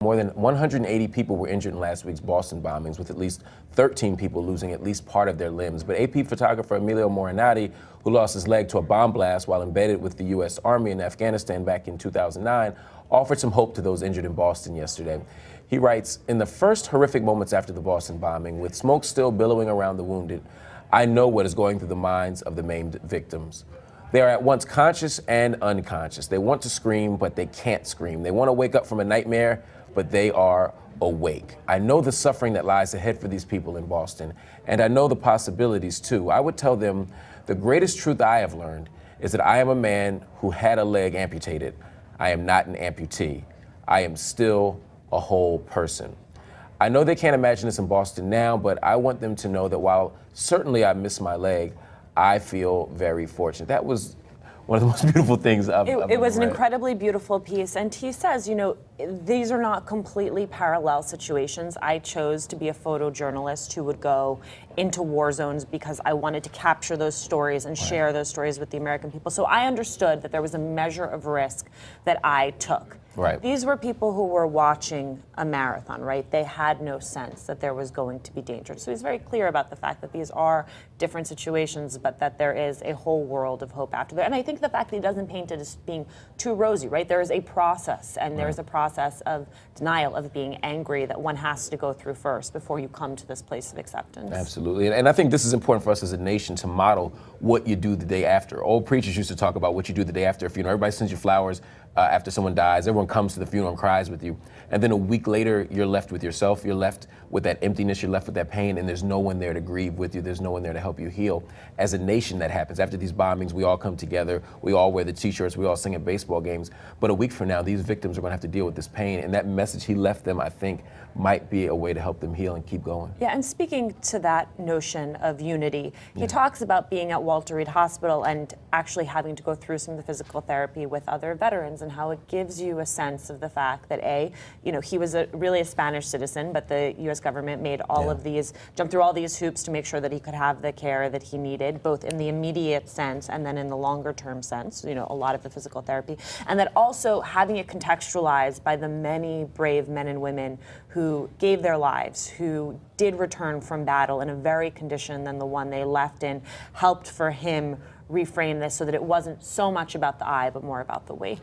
More than 180 people were injured in last week's Boston bombings, with at least 13 people losing at least part of their limbs. But AP photographer Emilio Morinati, who lost his leg to a bomb blast while embedded with the U.S. Army in Afghanistan back in 2009, offered some hope to those injured in Boston yesterday. He writes, "In the first horrific moments after the Boston bombing, with smoke still billowing around the wounded, I know what is going through the minds of the maimed victims. They are at once conscious and unconscious. They want to scream, but they can't scream. They want to wake up from a nightmare, but they are awake. I know the suffering that lies ahead for these people in Boston, and I know the possibilities too. I would tell them the greatest truth I have learned is that I am a man who had a leg amputated. I am not an amputee. I am still a whole person. I know they can't imagine this in Boston now, but I want them to know that while certainly I miss my leg, I feel very fortunate." That was one of the most beautiful things I've ever read. It was an incredibly beautiful piece, and he says, you know, these are not completely parallel situations. I chose to be a photojournalist who would go into war zones because I wanted to capture those stories and share those stories with the American people. So I understood that there was a measure of risk that I took. Right. These were people who were watching a marathon, right? They had no sense that there was going to be danger. So he's very clear about the fact that these are different situations, but that there is a whole world of hope after that. And I think the fact that he doesn't paint it as being too rosy, right? There is a process, and there is a process of denial, of being angry, that one has to go through first before you come to this place of acceptance. Absolutely. And I think this is important for us as a nation to model what you do the day after. Old preachers used to talk about what you do the day after a funeral. Everybody sends you flowers after someone dies. Everyone comes to the funeral and cries with you. And then a week later, you're left with yourself. You're left with that emptiness. You're left with that pain. And there's no one there to grieve with you. There's no one there to help you heal. As a nation, that happens. After these bombings, we all come together. We all wear the T-shirts. We all sing at baseball games. But a week from now, these victims are going to have to deal with this pain. And that message he left them, I think, might be a way to help them heal and keep going. Yeah, and speaking to that notion of unity, he talks about being at Walter Reed Hospital and actually having to go through some of the physical therapy with other veterans, and how it gives you a sense of the fact that he was really a Spanish citizen, but the U.S. government made all of these, jumped through all these hoops to make sure that he could have the care that he needed, both in the immediate sense and then in the longer term sense, a lot of the physical therapy, and that also having it contextualized by the many brave men and women who gave their lives, who did return from battle in a very condition than the one they left in, helped for him reframe this so that it wasn't so much about the I, but more about the we.